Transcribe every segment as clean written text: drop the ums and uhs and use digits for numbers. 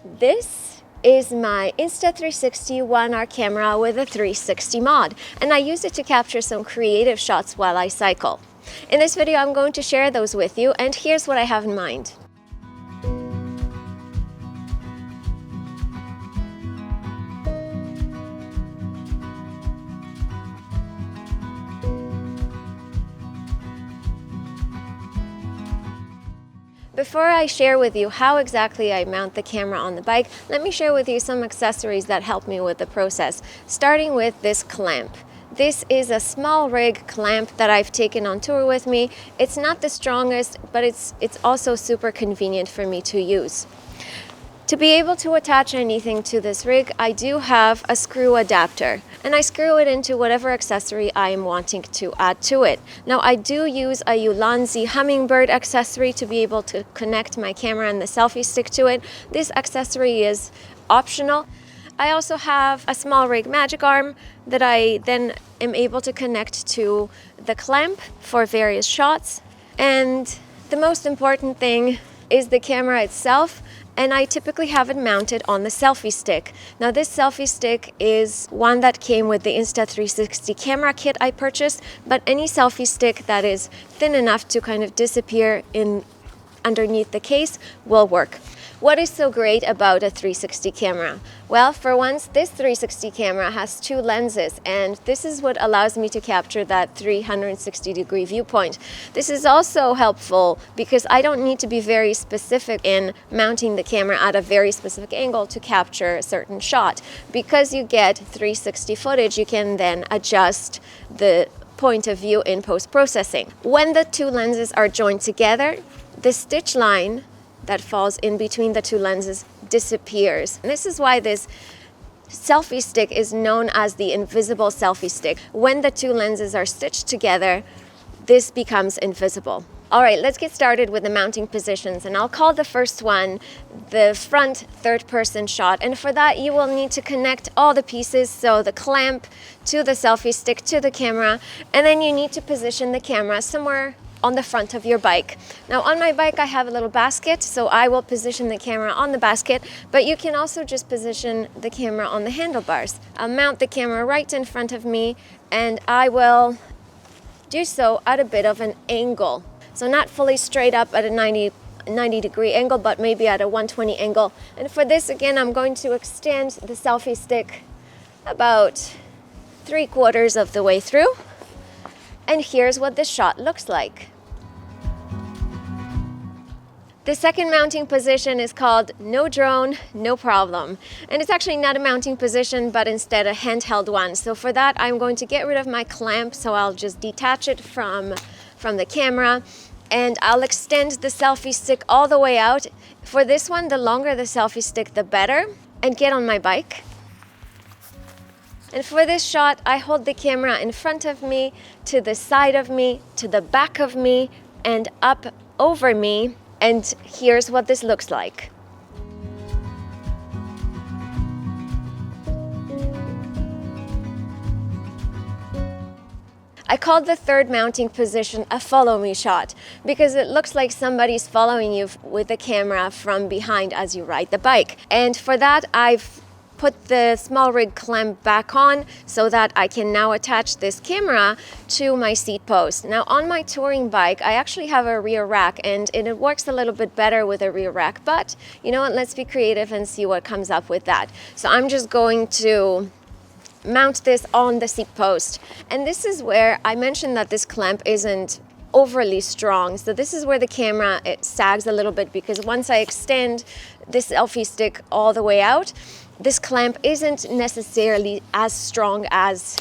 This is my Insta360 ONE R camera with a 360 mod, and I use it to capture some creative shots while I cycle. In this video, I'm going to share those with you, and here's what I have in mind. Before I share with you how exactly I mount the camera on the bike, let me share with you some accessories that help me with the process, starting with this clamp. This is a small rig clamp that I've taken on tour with me. It's not the strongest, but it's also super convenient for me to use. To be able to attach anything to this rig, I do have a screw adapter, and I screw it into whatever accessory I am wanting to add to it. Now, I do use a Ulanzi hummingbird accessory to be able to connect my camera and the selfie stick to it. This accessory is optional. I also have a small rig magic arm that I then am able to connect to the clamp for various shots. And the most important thing is the camera itself, and I typically have it mounted on the selfie stick. Now, this selfie stick is one that came with the Insta360 camera kit I purchased, but any selfie stick that is thin enough to kind of disappear underneath the case will work. What is so great about a 360 camera? Well, for once, this 360 camera has two lenses, and this is what allows me to capture that 360-degree viewpoint. This is also helpful because I don't need to be very specific in mounting the camera at a very specific angle to capture a certain shot. Because you get 360 footage, you can then adjust the point of view in post-processing. When the two lenses are joined together, the stitch line that falls in between the two lenses disappears. And this is why this selfie stick is known as the invisible selfie stick. When the two lenses are stitched together, this becomes invisible. All right, let's get started with the mounting positions, and I'll call the first one the front third-person shot. And for that, you will need to connect all the pieces, so the clamp to the selfie stick to the camera, and then you need to position the camera somewhere on the front of your bike. Now, on my bike, I have a little basket, so I will position the camera on the basket, but you can also just position the camera on the handlebars. I'll mount the camera right in front of me, and I will do so at a bit of an angle. So not fully straight up at a 90-degree angle, but maybe at a 120 angle. And for this, again, I'm going to extend the selfie stick about 3/4 of the way through. And here's what this shot looks like. The second mounting position is called no drone, no problem. And it's actually not a mounting position, but instead a handheld one. So for that, I'm going to get rid of my clamp, so I'll just detach it from the camera, and I'll extend the selfie stick all the way out. For this one, the longer the selfie stick, the better, and get on my bike. And for this shot, I hold the camera in front of me, to the side of me, to the back of me, and up over me. And here's what this looks like. I called the third mounting position a follow me shot because it looks like somebody's following you with the camera from behind as you ride the bike. And for that, I've put the small rig clamp back on so that I can now attach this camera to my seat post. Now, on my touring bike, I actually have a rear rack, and it works a little bit better with a rear rack, but you know what, let's be creative and see what comes up with that. So I'm just going to mount this on the seat post. And this is where I mentioned that this clamp isn't overly strong. So this is where the camera, it sags a little bit, because once I extend this selfie stick all the way out, this clamp isn't necessarily as strong as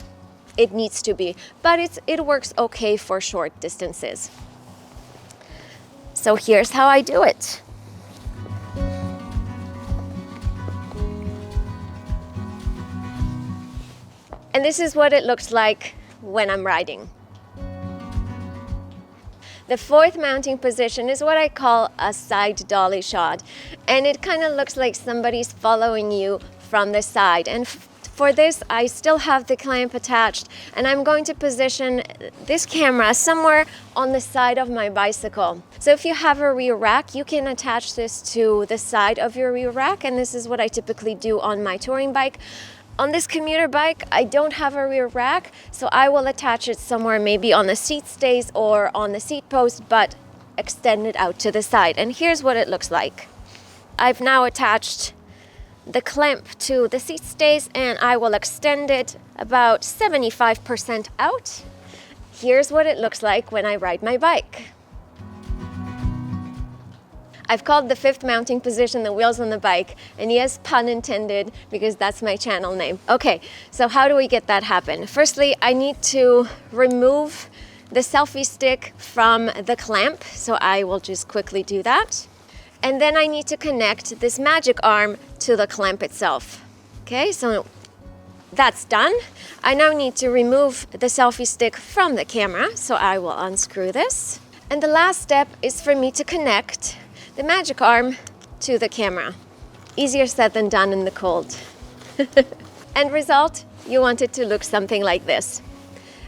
it needs to be, but it works okay for short distances. So here's how I do it. And this is what it looks like when I'm riding. The fourth mounting position is what I call a side dolly shot. And it kind of looks like somebody's following you from the side. And For this, I still have the clamp attached, and I'm going to position this camera somewhere on the side of my bicycle. So if you have a rear rack, you can attach this to the side of your rear rack, and this is what I typically do on my touring bike. On this commuter bike, I don't have a rear rack, so I will attach it somewhere maybe on the seat stays or on the seat post, but extend it out to the side. And here's what it looks like. I've now attached the clamp to the seat stays, and I will extend it about 75% out. Here's what it looks like when I ride my bike. I've called the fifth mounting position the wheels on the bike, and yes, pun intended, because that's my channel name. Okay, so how do we get that happen? Firstly, I need to remove the selfie stick from the clamp, so I will just quickly do that. And then I need to connect this magic arm to the clamp itself. Okay, so that's done. I now need to remove the selfie stick from the camera, so I will unscrew this. And the last step is for me to connect the magic arm to the camera. Easier said than done in the cold. End result, you want it to look something like this.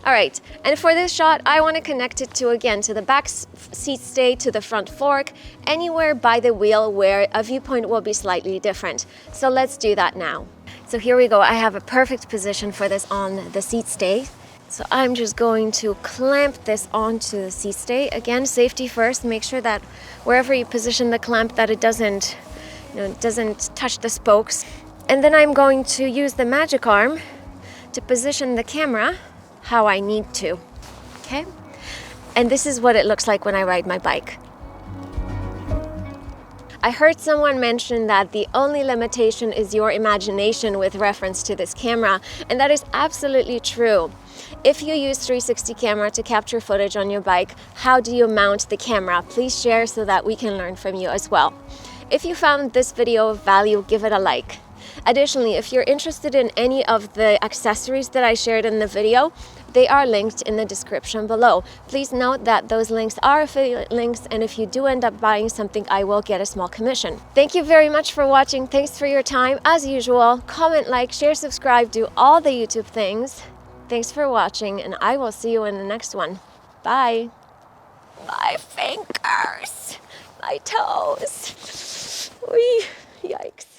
All right, and for this shot, I want to connect it to the back seat stay, to the front fork, anywhere by the wheel where a viewpoint will be slightly different. So let's do that now. So here we go. I have a perfect position for this on the seat stay. So I'm just going to clamp this onto the seat stay. Again, safety first. Make sure that wherever you position the clamp that it doesn't touch the spokes. And then I'm going to use the magic arm to position the camera how I need to. Okay? And this is what it looks like when I ride my bike. I heard someone mention that the only limitation is your imagination with reference to this camera, and that is absolutely true. If you use 360 camera to capture footage on your bike, how do you mount the camera? Please share so that we can learn from you as well. If you found this video of value, give it a like. Additionally, if you're interested in any of the accessories that I shared in the video, they are linked in the description below. Please note that those links are affiliate links, and if you do end up buying something, I will get a small commission. Thank you very much for watching. Thanks for your time. As usual, comment, like, share, subscribe, do all the YouTube things. Thanks for watching, and I will see you in the next one. Bye. My fingers, my toes. Whee, yikes.